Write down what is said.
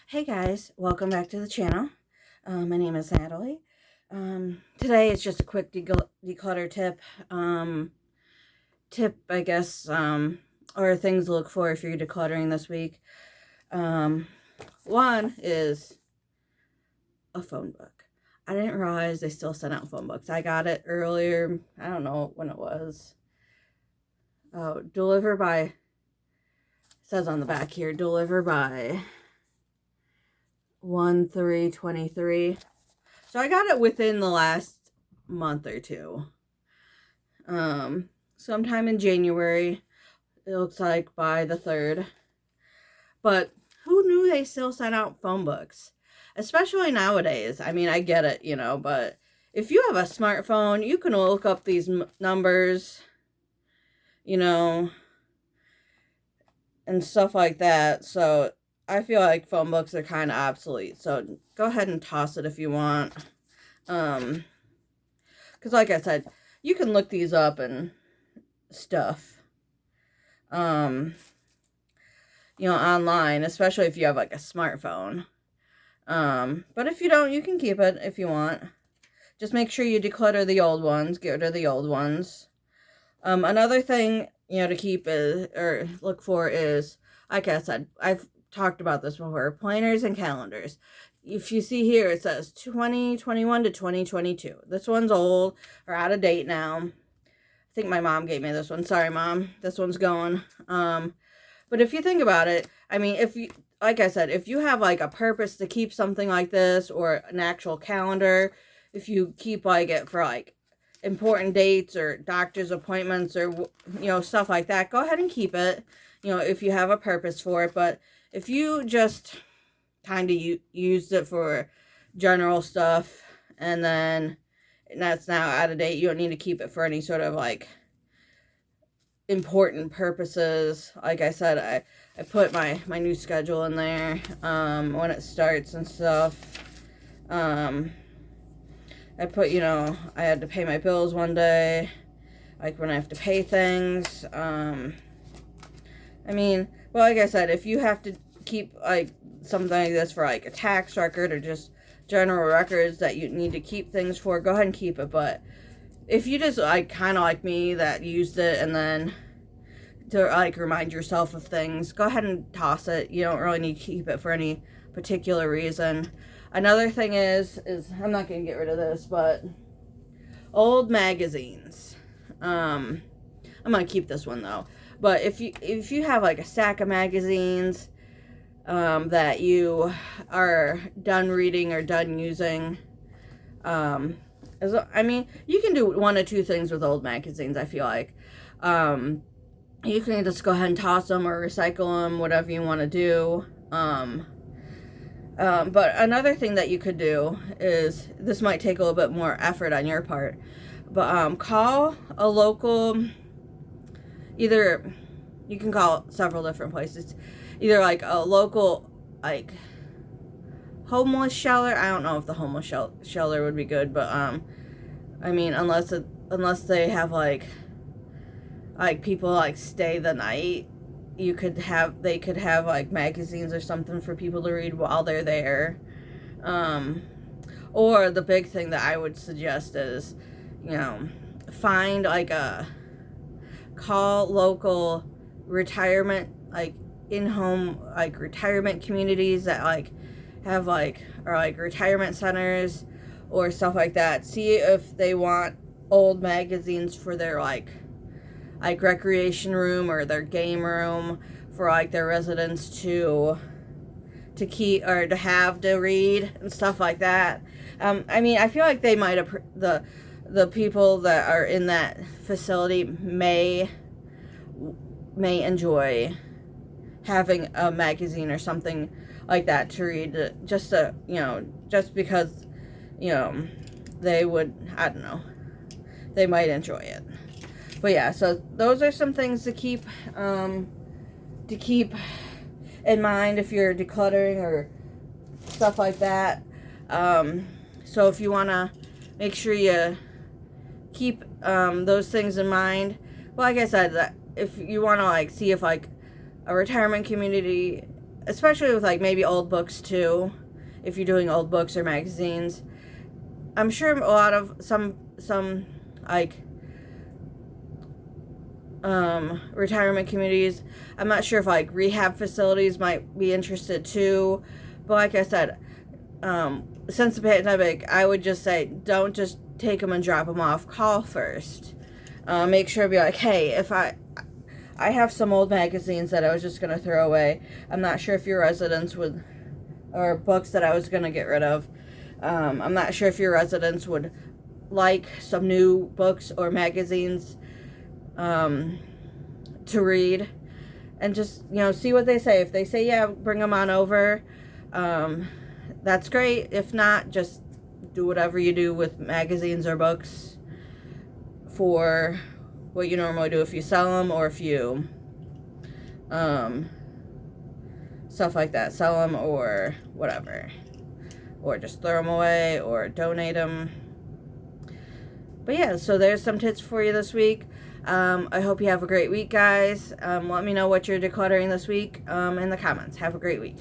Hey guys, welcome back to the channel. My name is Natalie. Today it's just a quick declutter tip. I guess, or things to look for if you're decluttering this week. One is a phone book. I didn't realize they still sent out phone books. I got it earlier. I don't know when it was. Oh, deliver by, it says on the back here, deliver by 1/3/23. So I got it within the last month or two. Sometime in January. It looks like by the 3rd. But who knew they still sent out phone books? Especially nowadays. I mean, I get it, but if you have a smartphone, you can look up these numbers, and stuff like that. So I feel like phone books are kind of obsolete. So go ahead and toss it if you want. Because like I said, you can look these up and stuff. Online, especially if you have like a smartphone. But if you don't, you can keep it if you want. Just make sure you declutter the old ones, get rid of the old ones. Another thing, to keep is, or look for is, like I said, I've talked about this before, planners and calendars. If you see here, it says 2021 to 2022. This one's old or out of date now. I think my mom gave me this one. Sorry, Mom. This one's going. But if you think about it, I mean, if you, like I said, if you have like a purpose to keep something like this or an actual calendar, if you keep like it for like important dates or doctor's appointments or, stuff like that, go ahead and keep it, if you have a purpose for it. But if you just kind of used it for general stuff and that's now out of date, you don't need to keep it for any sort of like important purposes. Like I said, I put my new schedule in there, when it starts and stuff. I put, I had to pay my bills one day, like when I have to pay things. I mean, well, like I said, if you have to keep like something like this for like a tax record or just general records that you need to keep things for, go ahead and keep it. But if you just like kind of like me that used it and then to like remind yourself of things, go ahead and toss it. You don't really need to keep it for any particular reason. Another thing is I'm not going to get rid of this, but old magazines. I'm going to keep this one though. But if you have like a stack of magazines that you are done reading or done using, I mean, you can do one of two things with old magazines, I feel like. You can just go ahead and toss them or recycle them, whatever you want to do. But another thing that you could do is, this might take a little bit more effort on your part, but call a local, either, you can call several different places, either like a local, like, homeless shelter. I don't know if the homeless shelter would be good, but, I mean, unless they have like people like stay the night, they could have like magazines or something for people to read while they're there. Or the big thing that I would suggest is, find like call local retirement, like in-home, like retirement communities that like have like, or like retirement centers or stuff like that. See if they want old magazines for their like recreation room or their game room, for like their residents to keep or to have to read and stuff like that. I mean, I feel like they might have, the people that are in that facility may enjoy having a magazine or something like that to read, just because they would, I don't know, they might enjoy it. But yeah, so those are some things to keep in mind if you're decluttering or stuff like that. So if you want to make sure you keep those things in mind, well, like I said, that if you want to like see if like a retirement community especially with like maybe old books too, if you're doing old books or magazines. I'm sure a lot of some like retirement communities, I'm not sure if like rehab facilities might be interested too, but like I said, since the pandemic, I would just say don't just take them and drop them off. Call first. Make sure to be like, hey, if I have some old magazines that I was just going to throw away. I'm not sure if your residents would, or books that I was going to get rid of. I'm not sure if your residents would like some new books or magazines to read. And just, see what they say. If they say, yeah, bring them on over, that's great. If not, just do whatever you do with magazines or books for what you normally do if you sell them, or if you stuff like that, sell them or whatever, or just throw them away or donate them. But yeah, so there's some tips for you this week. I hope you have a great week, guys. Let me know what you're decluttering this week in the comments. Have a great week.